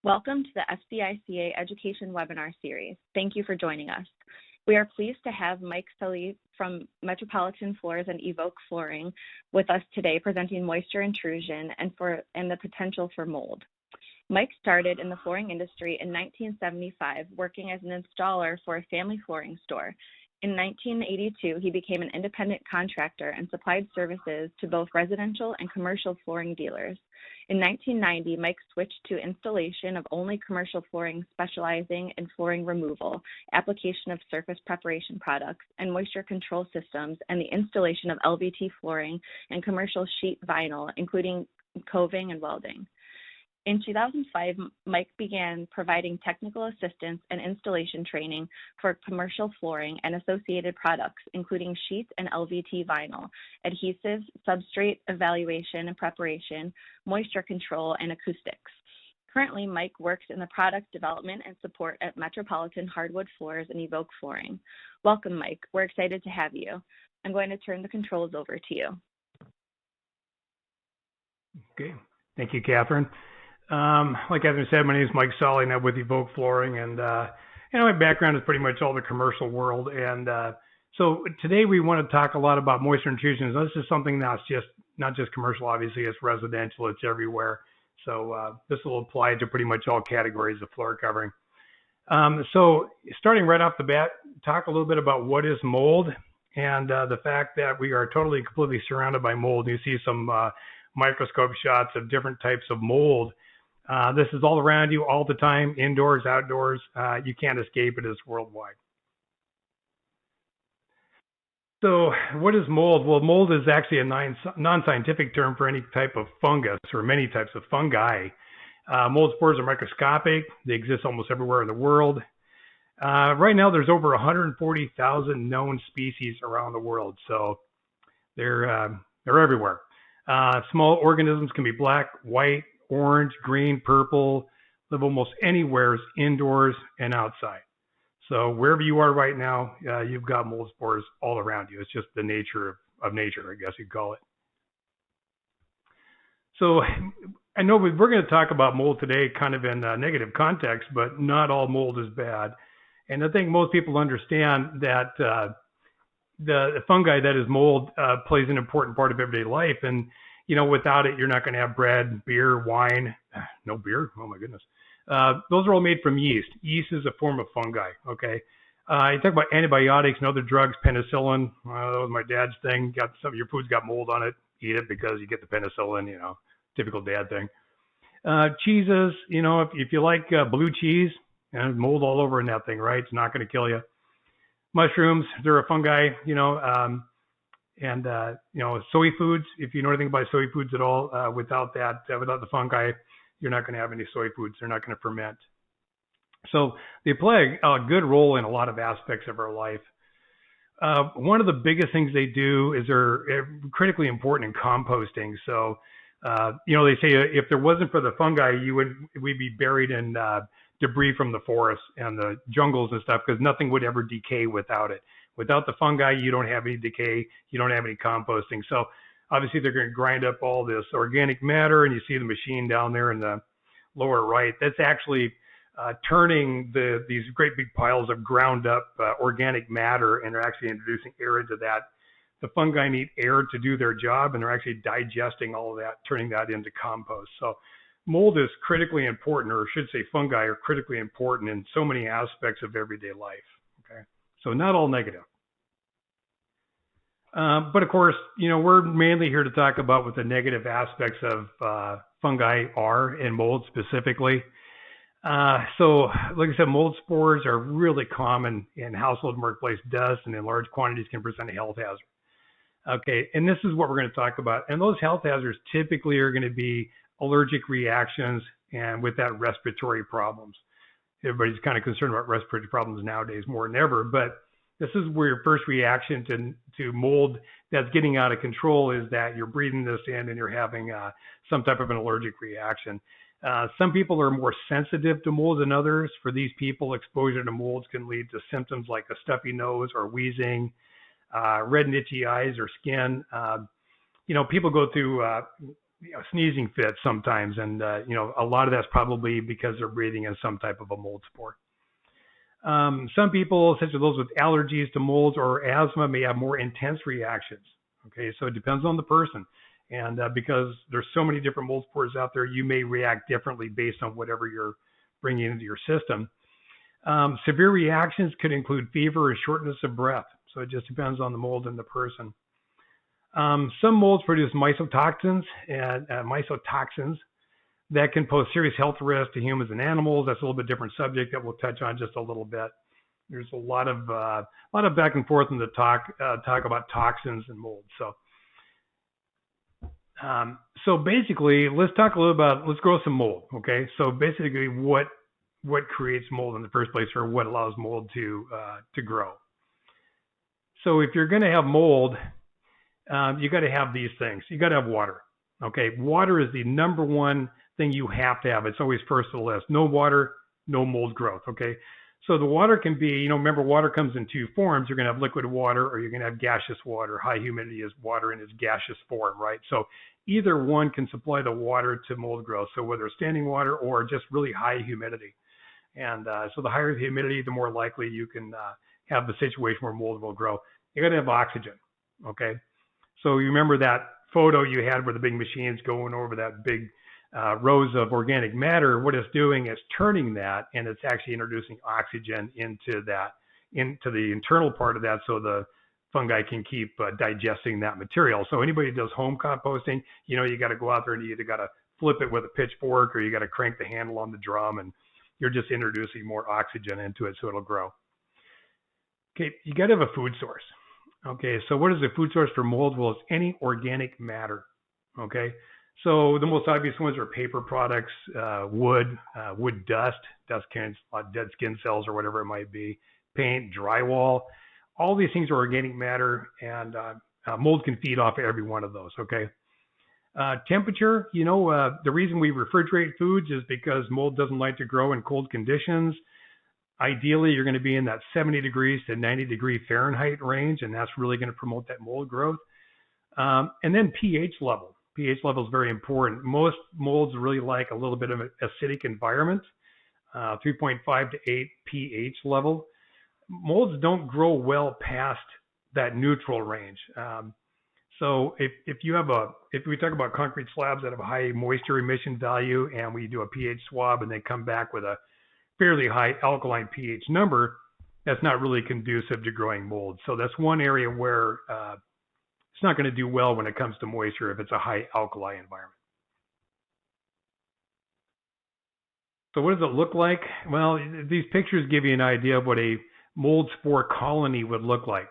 Welcome to the FCICA Education Webinar Series. Thank you for joining us. We are pleased to have Mike Sahli from Metropolitan Floors and Evoke Flooring with us today, presenting moisture intrusion and the potential for mold. Mike started in the flooring industry in 1975, working as an installer for a family flooring store. In 1982, he became an independent contractor and supplied services to both residential and commercial flooring dealers. In 1990, Mike switched to installation of only commercial flooring, specializing in flooring removal, application of surface preparation products, and moisture control systems, and the installation of LVT flooring and commercial sheet vinyl, including coving and welding. In 2005, Mike began providing technical assistance and installation training for commercial flooring and associated products, including sheets and LVT vinyl, adhesives, substrate evaluation and preparation, moisture control, and acoustics. Currently, Mike works in the product development and support at Metropolitan Hardwood Floors and Evoke Flooring. Welcome, Mike. We're excited to have you. I'm going to turn the controls over to you. Okay. Thank you, Catherine. Like Catherine said, my name is Mike Sahli, and I'm with Evoke Flooring, and my background is pretty much all the commercial world. And so today we want to talk a lot about moisture intrusion. This is something that's not just commercial, obviously, it's residential, it's everywhere. So this will apply to pretty much all categories of floor covering. So starting right off the bat, talk a little bit about what is mold and the fact that we are completely surrounded by mold. You see some microscope shots of different types of mold. This is all around you all the time, indoors, outdoors. You can't escape it. It's worldwide. So what is mold? Well, mold is actually a non-scientific term for any type of fungus or many types of fungi. Mold spores are microscopic. They exist almost everywhere in the world. Right now, there's over 140,000 known species around the world. So they're everywhere. Small organisms can be black, white, orange, green, purple, live almost anywhere indoors and outside. So wherever you are right now, you've got mold spores all around you. It's just the nature of nature, I guess you'd call it. So I know we're going to talk about mold today kind of in a negative context, but not all mold is bad. And I think most people understand that the fungi that is mold plays an important part of everyday life. And without it, you're not going to have bread, beer, wine. No beer? Oh, my goodness. Those are all made from yeast. Yeast is a form of fungi, okay? You talk about antibiotics and other drugs, penicillin. That was my dad's thing. Got some of your food's got mold on it. Eat it because you get the penicillin, typical dad thing. Cheeses, if you like blue cheese, mold all over in that thing, right? It's not going to kill you. Mushrooms, they're a fungi, and soy foods, if you know anything about soy foods at all, without the fungi, you're not going to have any soy foods. They're not going to ferment. So they play a good role in a lot of aspects of our life. One of the biggest things they do is they're critically important in composting. So, they say if there wasn't for the fungi, we'd be buried in debris from the forests and the jungles and stuff, because nothing would ever decay without it. Without the fungi, you don't have any decay, you don't have any composting. So obviously they're going to grind up all this organic matter, and you see the machine down there in the lower right. That's actually turning these great big piles of ground up organic matter, and they're actually introducing air into that. The fungi need air to do their job, and they're actually digesting all of that, turning that into compost. So mold is critically important, or I should say fungi are critically important in so many aspects of everyday life. Okay, so not all negative. But of course, we're mainly here to talk about what the negative aspects of fungi are, and mold specifically. So like I said, mold spores are really common in household and workplace dust, and in large quantities can present a health hazard. Okay, and this is what we're going to talk about. And those health hazards typically are going to be allergic reactions, and with that, respiratory problems. Everybody's kind of concerned about respiratory problems nowadays more than ever, but this is where your first reaction to mold that's getting out of control is that you're breathing this in and you're having some type of an allergic reaction. Some people are more sensitive to mold than others. For these people, exposure to molds can lead to symptoms like a stuffy nose or wheezing, red and itchy eyes or skin. People go through sneezing fits sometimes, and a lot of that's probably because they're breathing in some type of a mold spore. Some people, such as those with allergies to molds or asthma, may have more intense reactions. Okay, so it depends on the person. And because there's so many different mold spores out there, you may react differently based on whatever you're bringing into your system. Severe reactions could include fever and shortness of breath. So it just depends on the mold and the person. Some molds produce mycotoxins that can pose serious health risks to humans and animals. That's a little bit different subject that we'll touch on just a little bit. There's a lot of back and forth in the talk about toxins and mold. So basically, let's talk a little about, let's grow some mold. Okay, so basically, what creates mold in the first place, or what allows mold to grow? So if you're going to have mold, you got to have these things. You got to have water. Okay, water is the number one thing you have to have. It's always first on the list. No water, no mold growth. Okay, so the water can be, remember, water comes in two forms. You're going to have liquid water, or you're going to have gaseous water. High humidity is water in its gaseous form, right? So either one can supply the water to mold growth. So whether standing water or just really high humidity. And so the higher the humidity, the more likely you can have the situation where mold will grow. You got to have oxygen. Okay, so you remember that photo you had where the big machine's going over that big rows of organic matter. What it's doing is turning that, and it's actually introducing oxygen into the internal part of that, so the fungi can keep digesting that material. So anybody who does home composting, you got to go out there and you either got to flip it with a pitchfork, or you got to crank the handle on the drum, and you're just introducing more oxygen into it so it'll grow. Okay, you got to have a food source. Okay, so what is the food source for mold? Well, it's any organic matter. Okay, so the most obvious ones are paper products, wood dust cans, dead skin cells or whatever it might be, paint, drywall. All these things are organic matter, and mold can feed off every one of those. Okay. Temperature, the reason we refrigerate foods is because mold doesn't like to grow in cold conditions. Ideally, you're going to be in that 70 degrees to 90 degree Fahrenheit range, and that's really going to promote that mold growth. And then pH level. pH level is very important. Most molds really like a little bit of an acidic environment, 3.5 to 8 pH level. Molds don't grow well past that neutral range. So if we talk about concrete slabs that have a high moisture emission value, and we do a pH swab and they come back with a fairly high alkaline pH number, that's not really conducive to growing mold. So that's one area where it's not going to do well when it comes to moisture if it's a high alkali environment. So what does it look like? Well, these pictures give you an idea of what a mold spore colony would look like.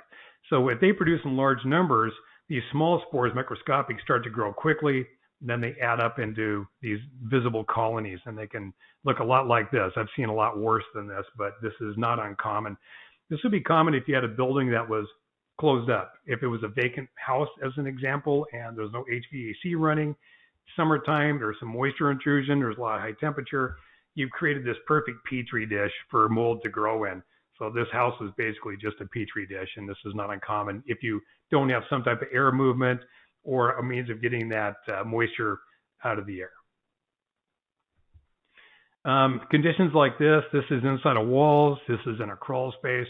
So if they produce in large numbers, these small spores, microscopic, start to grow quickly. Then they add up into these visible colonies, and they can look a lot like this. I've seen a lot worse than this, but this is not uncommon. This would be common if you had a building that was closed up. If it was a vacant house, as an example, and there's no HVAC running, summertime, there's some moisture intrusion, there's a lot of high temperature, you've created this perfect Petri dish for mold to grow in. So this house is basically just a Petri dish, and this is not uncommon if you don't have some type of air movement or a means of getting that moisture out of the air. Conditions like this is inside of walls, this is in a crawl space.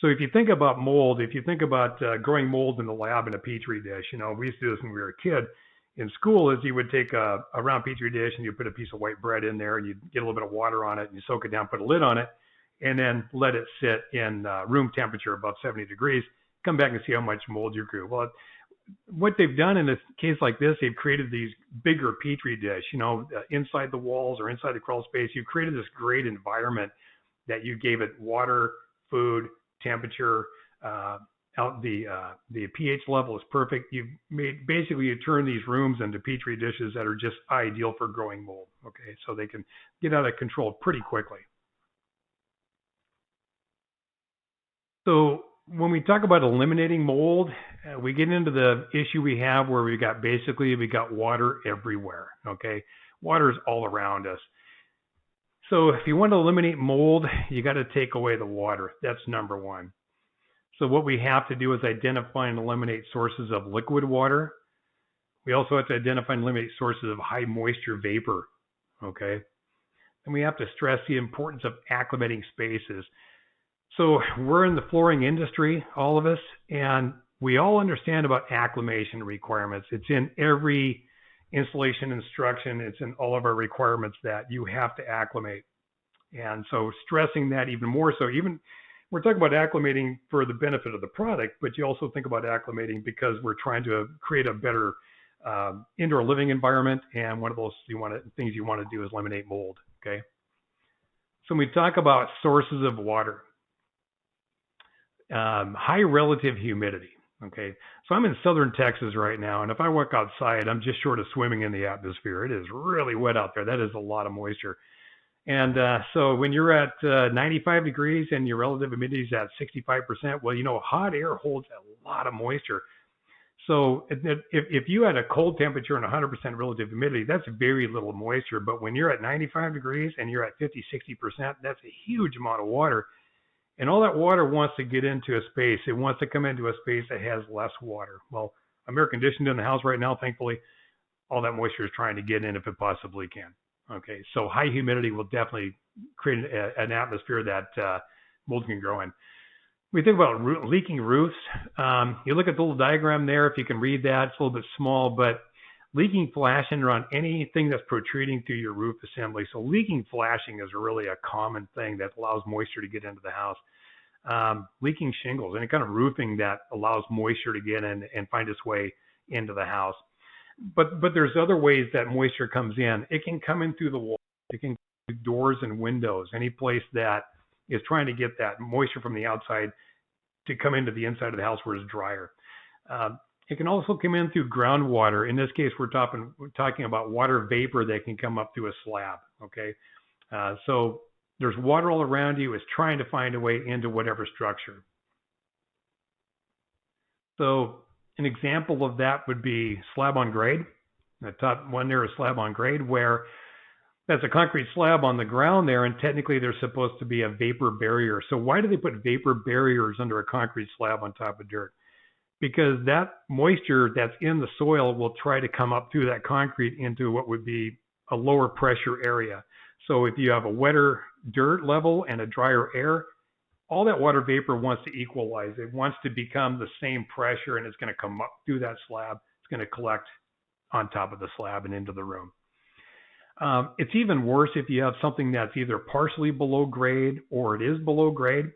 So if you think about mold, if you think about growing mold in the lab in a Petri dish, we used to do this when we were a kid in school, is you would take a round Petri dish and you put a piece of white bread in there, and you get a little bit of water on it, and you soak it down, put a lid on it, and then let it sit in room temperature above 70 degrees, come back and see how much mold you grew. Well, what they've done in a case like this, they've created these bigger Petri dish, inside the walls or inside the crawl space. You've created this great environment that you gave it water, food, temperature, the pH level is perfect. You've made, basically you turn these rooms into Petri dishes that are just ideal for growing mold. Okay, so they can get out of control pretty quickly. So when we talk about eliminating mold, we get into the issue we have where we got water everywhere. Okay, water is all around us. So if you want to eliminate mold, you got to take away the water. That's number one. So what we have to do is identify and eliminate sources of liquid water. We also have to identify and eliminate sources of high moisture vapor, okay? And we have to stress the importance of acclimating spaces. So we're in the flooring industry, all of us, and we all understand about acclimation requirements. It's in every installation instruction. It's in all of our requirements that you have to acclimate. And so stressing that even more so, even we're talking about acclimating for the benefit of the product, but you also think about acclimating because we're trying to create a better indoor living environment. And one of those things you want to do is eliminate mold, okay? So when we talk about sources of water, high relative humidity. Okay, so I'm in southern Texas right now, and if I walk outside, I'm just short of swimming in the atmosphere. It is really wet out there. That is a lot of moisture. And so when you're at 95 degrees and your relative humidity is at 65%, well, you know, hot air holds a lot of moisture. So if you had a cold temperature and 100% relative humidity, that's very little moisture. But when you're at 95 degrees and you're at 50, 60%, that's a huge amount of water. And all that water wants to get into a space. It wants to come into a space that has less water. Well, I'm air conditioned in the house right now, thankfully. All that moisture is trying to get in if it possibly can. Okay, so high humidity will definitely create an atmosphere that mold can grow in. We think about leaking roofs. You look at the little diagram there, if you can read that, it's a little bit small, but leaking flashing around anything that's protruding through your roof assembly. So leaking flashing is really a common thing that allows moisture to get into the house. Leaking shingles, any kind of roofing that allows moisture to get in and find its way into the house. But there's other ways that moisture comes in. It can come in through the wall. It can come through doors and windows, any place that is trying to get that moisture from the outside to come into the inside of the house where it's drier. It can also come in through groundwater. In this case, we're talking about water vapor that can come up through a slab, okay? So there's water all around you. It's trying to find a way into whatever structure. So an example of that would be slab on grade. The top one there is slab on grade, where that's a concrete slab on the ground there, and technically there's supposed to be a vapor barrier. So why do they put vapor barriers under a concrete slab on top of dirt? Because that moisture that's in the soil will try to come up through that concrete into what would be a lower pressure area. So if you have a wetter dirt level and a drier air, all that water vapor wants to equalize. It wants to become the same pressure, and it's going to come up through that slab. It's going to collect on top of the slab and into the room. It's even worse if you have something that's either partially below grade or it is below grade,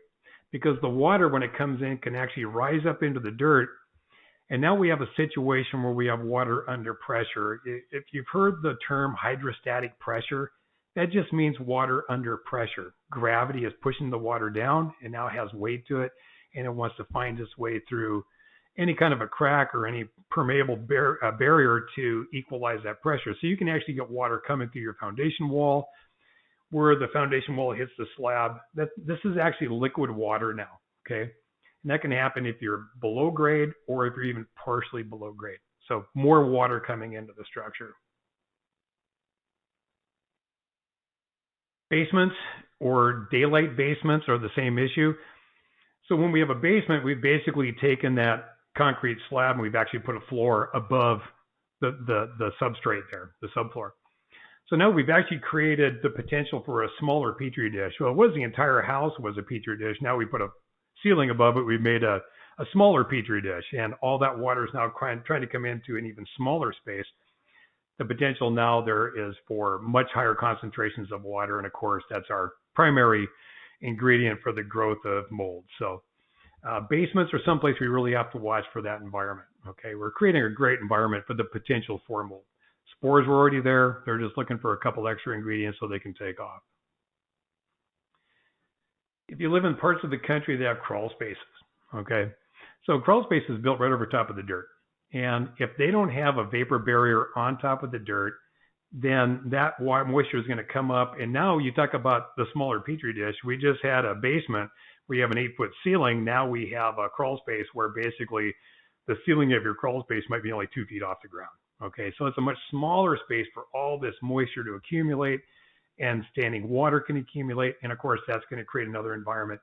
because the water, when it comes in, can actually rise up into the dirt. And now we have a situation where we have water under pressure. If you've heard the term hydrostatic pressure, that just means water under pressure. Gravity is pushing the water down and now has weight to it, and it wants to find its way through any kind of a crack or any permeable barrier to equalize that pressure. So you can actually get water coming through your foundation wall where the foundation wall hits the slab. This is actually liquid water now, okay? And that can happen if you're below grade or if you're even partially below grade. So more water coming into the structure. Basements or daylight basements are the same issue. So when we have a basement, we've basically taken that concrete slab and we've actually put a floor above the substrate there, the subfloor. So now we've actually created the potential for a smaller Petri dish. Well, it was the entire house was a Petri dish. Now we put a ceiling above it. We've made a smaller Petri dish, and all that water is now trying to come into an even smaller space. The potential now there is for much higher concentrations of water, and of course that's our primary ingredient for the growth of mold. So basements are someplace we really have to watch for that environment. Okay, we're creating a great environment for the potential for mold. Spores were already there. They're just looking for a couple extra ingredients so they can take off. If you live in parts of the country that have crawl spaces, okay, so crawl space is built right over top of the dirt. And if they don't have a vapor barrier on top of the dirt, then that moisture is going to come up. And now you talk about the smaller Petri dish. We just had a basement. We have an 8-foot ceiling. Now we have a crawl space where basically the ceiling of your crawl space might be only 2 feet off the ground. Okay, so it's a much smaller space for all this moisture to accumulate, and standing water can accumulate. And of course, that's going to create another environment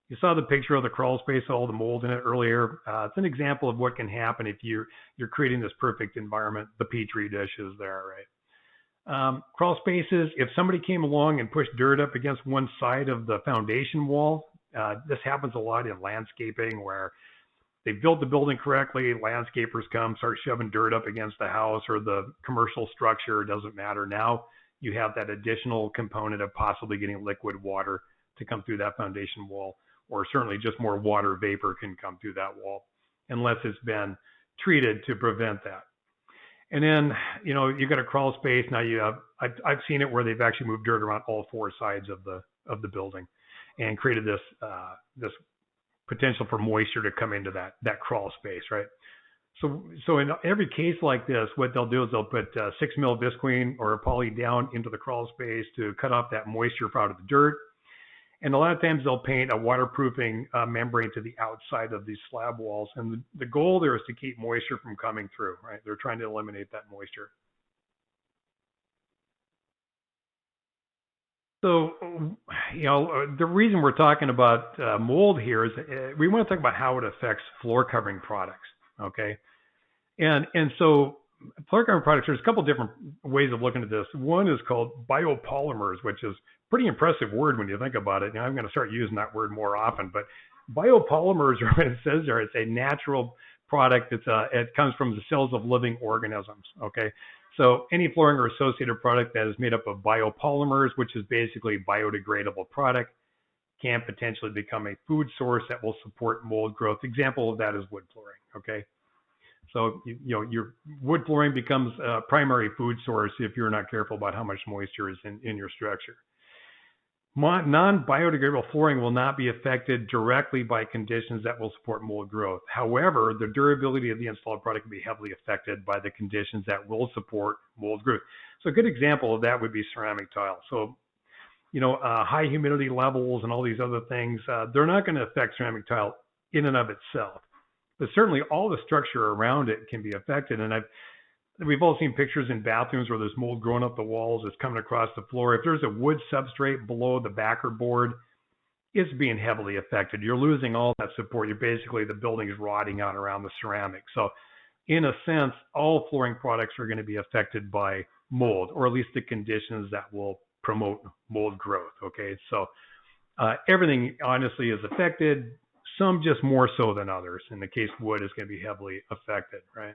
You saw the picture of the crawl space, all the mold in it earlier. It's an example of what can happen if you're creating this perfect environment. The Petri dish is there, right? Crawl spaces, if somebody came along and pushed dirt up against one side of the foundation wall, this happens a lot in landscaping where they built the building correctly, landscapers come, start shoving dirt up against the house or the commercial structure, it doesn't matter. Now you have that additional component of possibly getting liquid water to come through that foundation wall, or certainly just more water vapor can come through that wall unless it's been treated to prevent that. And then, you know, you got a crawl space. Now you have, I've seen it where they've actually moved dirt around all four sides of the building and created this potential for moisture to come into that crawl space, right? So in every case like this, what they'll do is they'll put 6 mil visqueen or a poly down into the crawl space to cut off that moisture out of the dirt. And a lot of times they'll paint a waterproofing membrane to the outside of these slab walls. And the goal there is to keep moisture from coming through, right? They're trying to eliminate that moisture. So, you know, the reason we're talking about mold here is we want to talk about how it affects floor covering products, okay? And so floor covering products, there's a couple different ways of looking at this. One is called biopolymers, which is a pretty impressive word when you think about it. Now, I'm going to start using that word more often, but biopolymers, what it says there, it's a natural product. It comes from the cells of living organisms, okay? So any flooring or associated product that is made up of biopolymers, which is basically a biodegradable product, can potentially become a food source that will support mold growth. Example of that is wood flooring, okay? So, you know, your wood flooring becomes a primary food source if you're not careful about how much moisture is in your structure. Non-biodegradable flooring will not be affected directly by conditions that will support mold growth. However, the durability of the installed product can be heavily affected by the conditions that will support mold growth. So a good example of that would be ceramic tile. So, you know, high humidity levels and all these other things, they're not going to affect ceramic tile in and of itself. But certainly all the structure around it can be affected. And we've all seen pictures in bathrooms where there's mold growing up the walls, it's coming across the floor. If there's a wood substrate below the backer board, it's being heavily affected. You're losing all that support. You're basically, the building is rotting out around the ceramic. So in a sense, all flooring products are going to be affected by mold, or at least the conditions that will promote mold growth, okay? So everything honestly is affected, some just more so than others. In the case of wood, is going to be heavily affected, right?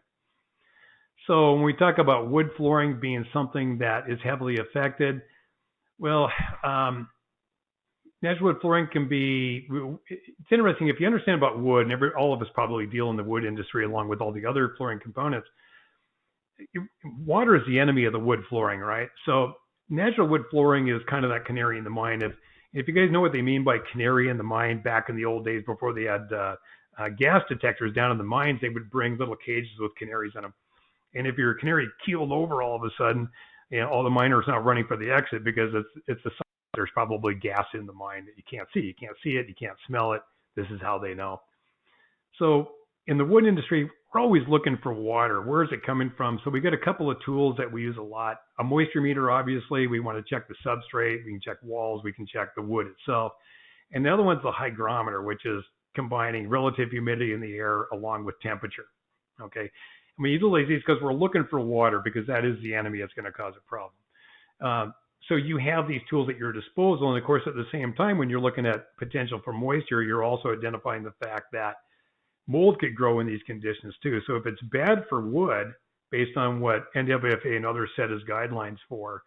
So when we talk about wood flooring being something that is heavily affected, well, natural wood flooring can be, it's interesting, if you understand about wood, and all of us probably deal in the wood industry along with all the other flooring components, water is the enemy of the wood flooring, right? So natural wood flooring is kind of that canary in the mine. If you guys know what they mean by canary in the mine, back in the old days before they had gas detectors down in the mines, they would bring little cages with canaries in them. And if your canary keeled over all of a sudden, you know, all the miners not running for the exit because it's the sign there's probably gas in the mine that you can't see. You can't see it. You can't smell it. This is how they know. So in the wood industry, we're always looking for water. Where is it coming from? So we got a couple of tools that we use a lot. A moisture meter, obviously. We want to check the substrate. We can check walls. We can check the wood itself. And the other one's the hygrometer, which is combining relative humidity in the air along with temperature. Okay. And we utilize these because we're looking for water, because that is the enemy that's going to cause a problem. So you have these tools at your disposal. And of course, at the same time, when you're looking at potential for moisture, you're also identifying the fact that mold could grow in these conditions too. So if it's bad for wood, based on what NWFA and others set as guidelines for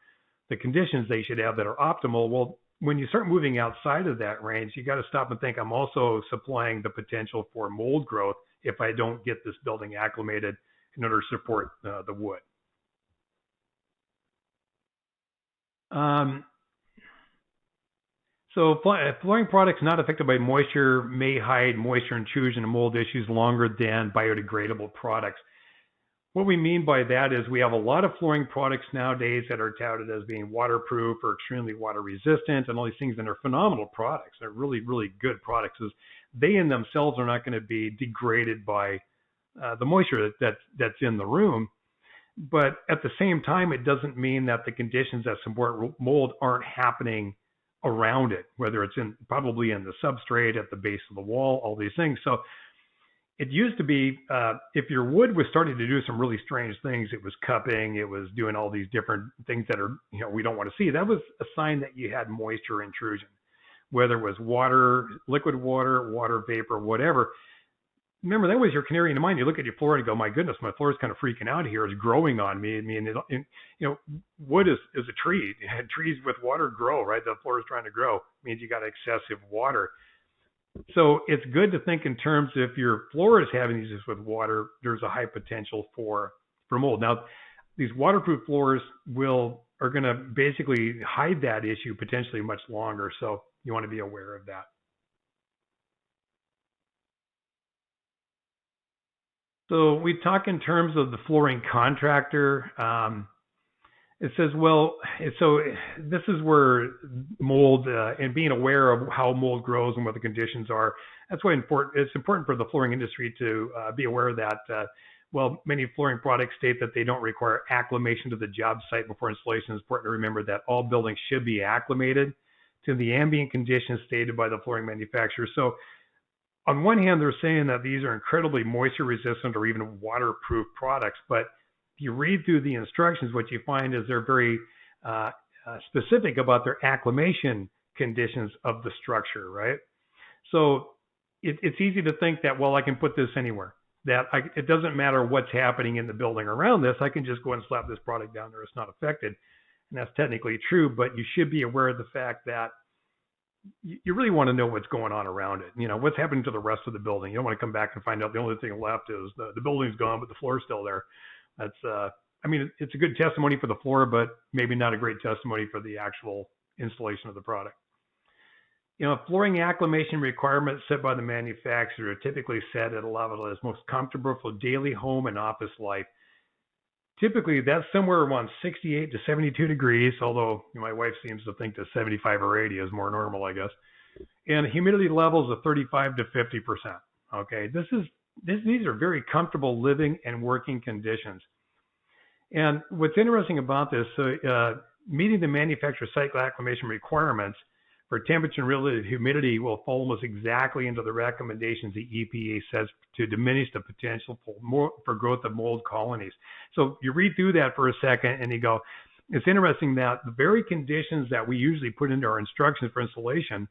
the conditions they should have that are optimal, well, when you start moving outside of that range, you got to stop and think, I'm also supplying the potential for mold growth if I don't get this building acclimated in order to support the wood. So flooring products not affected by moisture may hide moisture intrusion and mold issues longer than biodegradable products. What we mean by that is we have a lot of flooring products nowadays that are touted as being waterproof or extremely water resistant and all these things, and they're phenomenal products. They're really, really good products. They in themselves are not going to be degraded by the moisture that's in the room. But at the same time, it doesn't mean that the conditions that support mold aren't happening around it, whether it's probably in the substrate, at the base of the wall, all these things. So it used to be, if your wood was starting to do some really strange things, it was cupping, it was doing all these different things that are, we don't want to see. That was a sign that you had moisture intrusion, whether it was water, liquid water, water vapor, whatever. Remember, that was your canary in the mine. You look at your floor and go, my goodness, my floor is kind of freaking out here. It's growing on me. I mean, wood is a tree. Trees with water grow, right? The floor is trying to grow. It means you got excessive water. So it's good to think in terms, if your floor is having issues with water, there's a high potential for mold. Now, these waterproof floors are going to basically hide that issue potentially much longer. So you want to be aware of that. So we talk in terms of the flooring contractor. It says, well, so this is where mold and being aware of how mold grows and what the conditions are. That's why it's important for the flooring industry to be aware of that. Well, many flooring products state that they don't require acclimation to the job site before installation. It's important to remember that all buildings should be acclimated to the ambient conditions stated by the flooring manufacturer. So on one hand, they're saying that these are incredibly moisture resistant or even waterproof products, but if you read through the instructions, what you find is they're very specific about their acclimation conditions of the structure, right? So it's easy to think that, well, I can put this anywhere, that it doesn't matter what's happening in the building around this, I can just go and slap this product down there, it's not affected. And that's technically true, but you should be aware of the fact that you really want to know what's going on around it. What's happening to the rest of the building. You don't want to come back and find out the only thing left is the building's gone, but the floor's still there. That's, it's a good testimony for the floor, but maybe not a great testimony for the actual installation of the product. Flooring acclimation requirements set by the manufacturer are typically set at a level that is most comfortable for daily home and office life. Typically, that's somewhere around 68 to 72 degrees, although my wife seems to think that 75 or 80 is more normal, I guess. And humidity levels of 35 to 50%. Okay, these are very comfortable living and working conditions. And what's interesting about this, meeting the manufacturer site acclimation requirements for temperature and relative humidity will fall almost exactly into the recommendations the EPA says to diminish the potential for growth of mold colonies. So you read through that for a second and you go, it's interesting that the very conditions that we usually put into our instructions for installation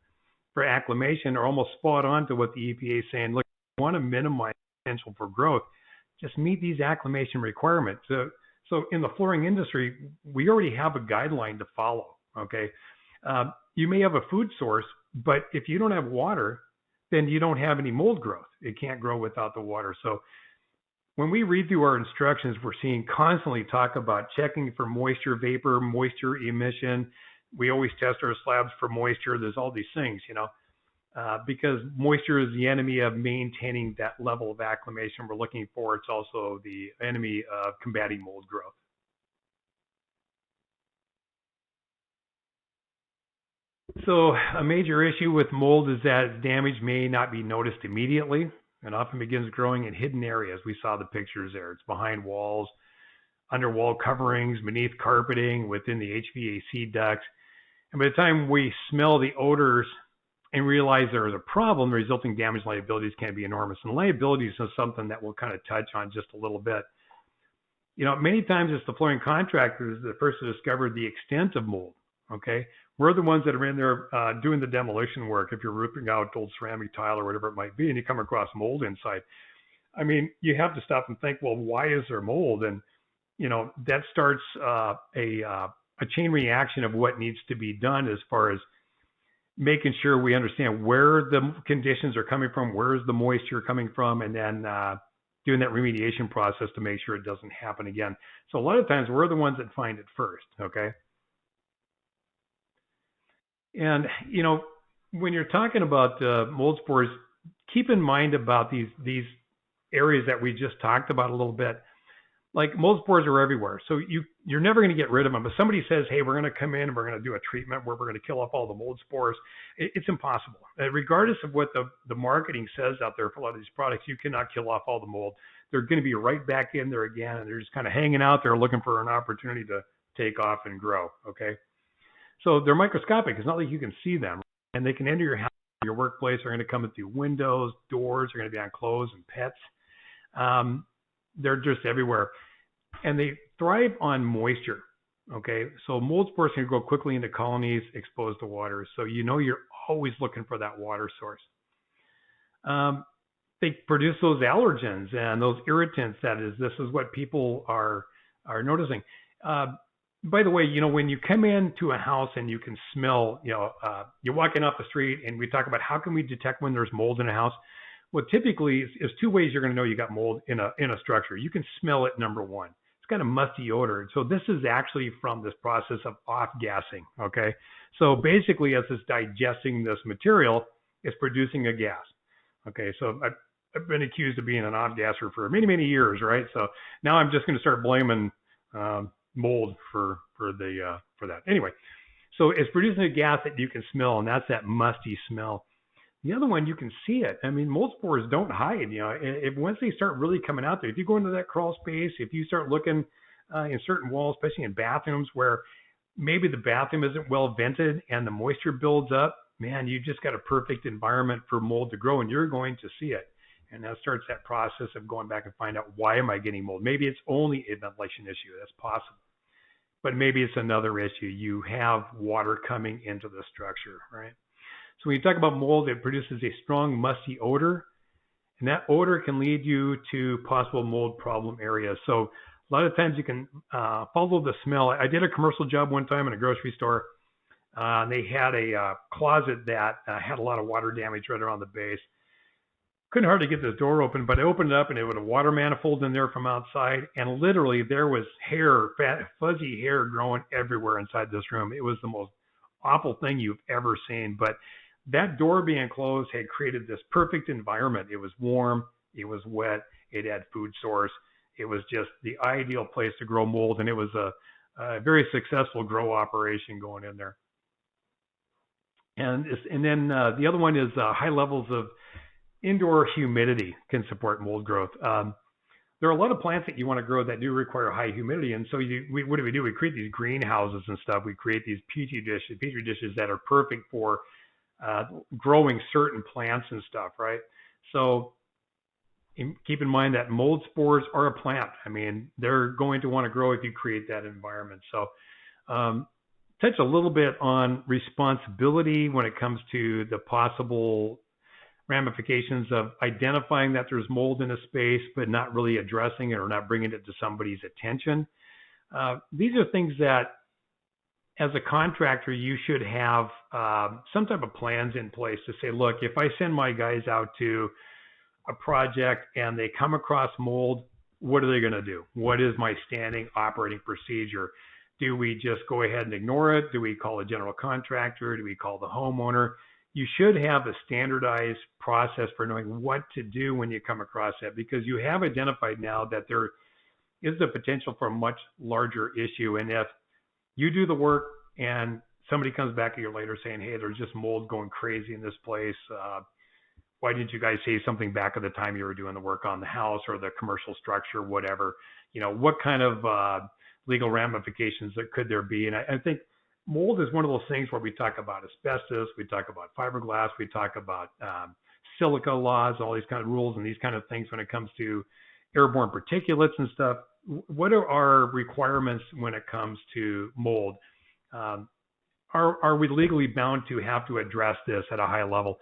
for acclimation are almost spot on to what the EPA is saying. Look, if you want to minimize potential for growth, just meet these acclimation requirements. So in the flooring industry, we already have a guideline to follow, okay? You may have a food source, but if you don't have water, then you don't have any mold growth. It can't grow without the water. So when we read through our instructions, we're seeing constantly talk about checking for moisture vapor, moisture emission. We always test our slabs for moisture. There's all these things, because moisture is the enemy of maintaining that level of acclimation we're looking for. It's also the enemy of combating mold growth. So a major issue with mold is that damage may not be noticed immediately and often begins growing in hidden areas. We saw the pictures there. It's behind walls, under wall coverings, beneath carpeting, within the HVAC ducts. And by the time we smell the odors and realize there is a problem, the resulting damage liabilities can be enormous. And liabilities is something that we'll kind of touch on just a little bit. Many times it's the flooring contractors that first discovered the extent of mold, okay? We're the ones that are in there doing the demolition work. If you're ripping out old ceramic tile or whatever it might be, and you come across mold inside, I mean, you have to stop and think, well, why is there mold? And, that starts a chain reaction of what needs to be done as far as making sure we understand where the conditions are coming from, where is the moisture coming from, and then doing that remediation process to make sure it doesn't happen again. So a lot of times we're the ones that find it first, okay? And, when you're talking about mold spores, keep in mind about these areas that we just talked about a little bit. Like, mold spores are everywhere. So you're never going to get rid of them. If somebody says, hey, we're going to come in and we're going to do a treatment where we're going to kill off all the mold spores, it's impossible. Regardless of what the marketing says out there for a lot of these products, you cannot kill off all the mold. They're going to be right back in there again, and they're just kind of hanging out there looking for an opportunity to take off and grow, okay? So they're microscopic. It's not like you can see them. And they can enter your house, your workplace. They're going to come in through windows, doors. They're going to be on clothes and pets. They're just everywhere. And they thrive on moisture. Okay, so mold spores can grow quickly into colonies exposed to water. So you're always looking for that water source. They produce those allergens and those irritants. This is what people are noticing. By the way, when you come into a house and you can smell, you're walking off the street, and we talk about how can we detect when there's mold in a house. Well, typically, is two ways you're going to know you got mold in a structure. You can smell it, number one. It's got a musty odor. So this is actually from this process of off-gassing, okay? So basically, as it's digesting this material, it's producing a gas, okay? So I've been accused of being an off-gasser for many, many years, right? So now I'm just going to start blaming mold for that. Anyway, so it's producing a gas that you can smell, and that's that musty smell. The other one, you can see it. I mean, mold spores don't hide. Once they start really coming out there, if you go into that crawl space, if you start looking in certain walls, especially in bathrooms where maybe the bathroom isn't well vented and the moisture builds up, man, you just got a perfect environment for mold to grow, and you're going to see it. And that starts that process of going back and find out, why am I getting mold? Maybe it's only a ventilation issue. That's possible. But maybe it's another issue. You have water coming into the structure, right? So when you talk about mold, it produces a strong musty odor, and that odor can lead you to possible mold problem areas. So a lot of times you can follow the smell. I did a commercial job one time in a grocery store. They had a closet that had a lot of water damage right around the base. Couldn't hardly get this door open, but I opened it up, and it was a water manifold in there from outside, and literally there was hair, fuzzy hair growing everywhere inside this room. It was the most awful thing you've ever seen, but that door being closed had created this perfect environment. It was warm, it was wet, it had food source. It was just the ideal place to grow mold, and it was a very successful grow operation going in there. And then the other one is high levels of indoor humidity can support mold growth. There are a lot of plants that you want to grow that do require high humidity, and so what do? We create these greenhouses and stuff. We create these petri dishes that are perfect for growing certain plants and stuff, right? So keep in mind that mold spores are a plant. I mean, they're going to want to grow if you create that environment. So touch a little bit on responsibility when it comes to the possible ramifications of identifying that there's mold in a space, but not really addressing it or not bringing it to somebody's attention. These are things that, as a contractor, you should have some type of plans in place to say, look, if I send my guys out to a project and they come across mold, what are they going to do? What is my standing operating procedure? Do we just go ahead and ignore it? Do we call a general contractor? Do we call the homeowner? You should have a standardized process for knowing what to do when you come across that, because you have identified now that there is the potential for a much larger issue. And if you do the work and somebody comes back a year later saying, hey, there's just mold going crazy in this place, why didn't you guys say something back at the time you were doing the work on the house or the commercial structure, whatever? What kind of legal ramifications could there be? And I think mold is one of those things where we talk about asbestos, we talk about fiberglass, we talk about silica laws, all these kind of rules and these kind of things when it comes to airborne particulates and stuff. What are our requirements when it comes to mold? Are we legally bound to have to address this at a high level?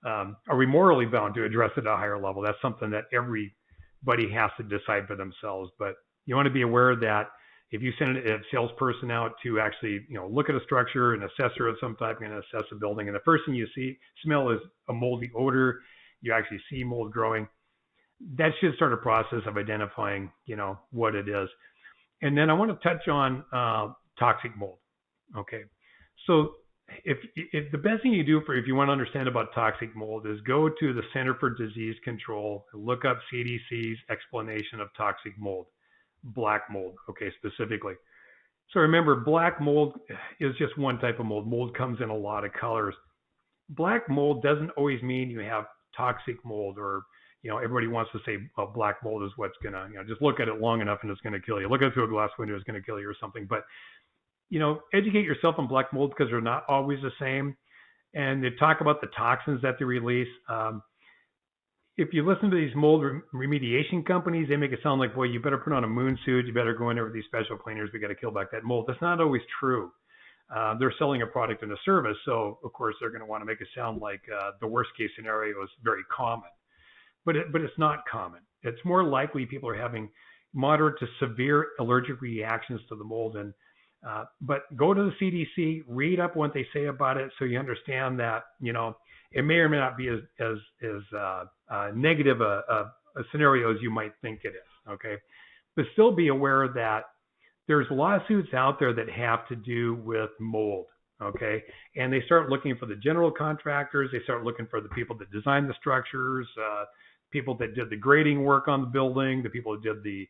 Are we morally bound to address it at a higher level? That's something that everybody has to decide for themselves. But you want to be aware that if you send a salesperson out to actually, look at a structure, an assessor of some type, and assess a building, and the first thing you smell is a moldy odor, you actually see mold growing, that should start a process of identifying, what it is. And then I want to touch on toxic mold. Okay, so if the best thing you do if you want to understand about toxic mold is go to the Center for Disease Control and look up CDC's explanation of toxic mold, black mold, okay, specifically. So remember, black mold is just one type of mold. Mold comes in a lot of colors. Black mold doesn't always mean you have toxic mold, or everybody wants to say black mold is what's gonna, just look at it long enough and it's gonna kill you. Look at it through a glass window, it's gonna kill you or something. But educate yourself on black mold because they're not always the same. And they talk about the toxins that they release. If you listen to these mold remediation companies, they make it sound like, boy, you better put on a moon suit. You better go in there with these special cleaners. We got to kill back that mold. That's not always true. They're selling a product and a service. So, of course, they're going to want to make it sound like the worst case scenario is very common. But it's not common. It's more likely people are having moderate to severe allergic reactions to the mold. But go to the CDC, read up what they say about it so you understand that, it may or may not be as negative a scenario as you might think it is, okay? But still be aware that there's lawsuits out there that have to do with mold, okay? And they start looking for the general contractors. They start looking for the people that design the structures, people that did the grading work on the building, the people that did the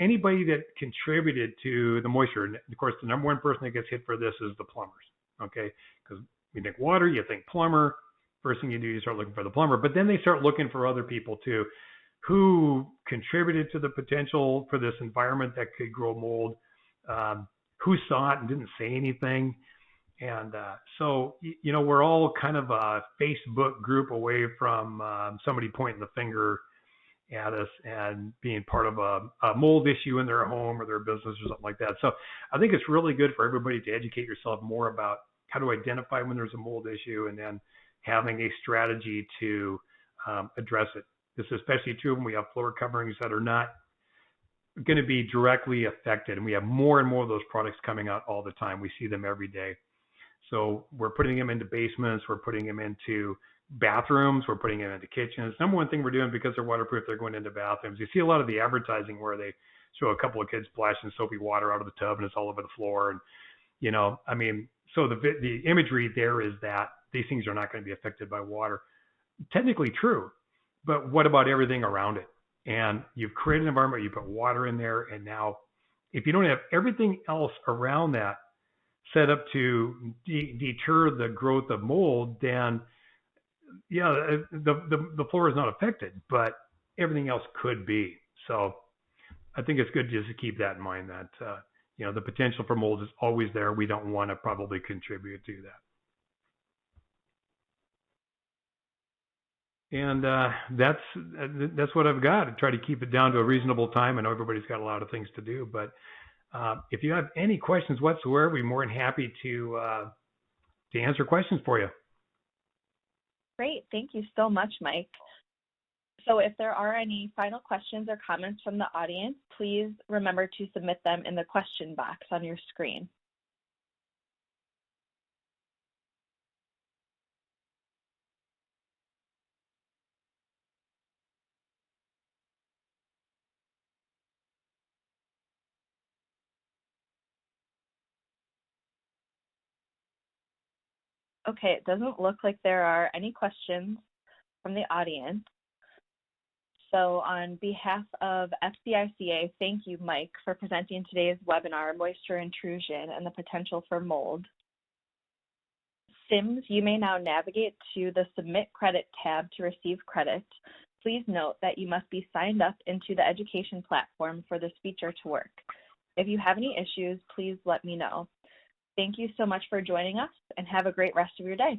anybody that contributed to the moisture. And of course, the number one person that gets hit for this is the plumbers, okay? Because you think water, you think plumber. First thing you do, you start looking for the plumber. But then they start looking for other people too, who contributed to the potential for this environment that could grow mold, who saw it and didn't say anything. And so, we're all kind of a Facebook group away from somebody pointing the finger at us and being part of a mold issue in their home or their business or something like that. So I think it's really good for everybody to educate yourself more about how to identify when there's a mold issue and then having a strategy to address it. This is especially true when we have floor coverings that are not going to be directly affected. And we have more and more of those products coming out all the time. We see them every day. So we're putting them into basements. We're putting them into bathrooms. We're putting them into kitchens. Number one thing we're doing, because they're waterproof, they're going into bathrooms. You see a lot of the advertising where they show a couple of kids splashing soapy water out of the tub and it's all over the floor. And, so the imagery there is that these things are not going to be affected by water. Technically true, but what about everything around it? And you've created an environment, you put water in there, and now if you don't have everything else around that set up to deter the growth of mold, then the floor is not affected, but everything else could be. So I think it's good just to keep that in mind that, the potential for mold is always there. We don't want to probably contribute to that. And that's what I've got. I try to keep it down to a reasonable time. I know everybody's got a lot of things to do, but if you have any questions whatsoever, we're more than happy to answer questions for you. Great. Thank you so much, Mike. So if there are any final questions or comments from the audience, please remember to submit them in the question box on your screen. Okay, it doesn't look like there are any questions from the audience. So on behalf of FCICA, thank you, Mike, for presenting today's webinar, Moisture Intrusion and the Potential for Mold. SIMS, you may now navigate to the Submit Credit tab to receive credit. Please note that you must be signed up into the education platform for this feature to work. If you have any issues, please let me know. Thank you so much for joining us and have a great rest of your day.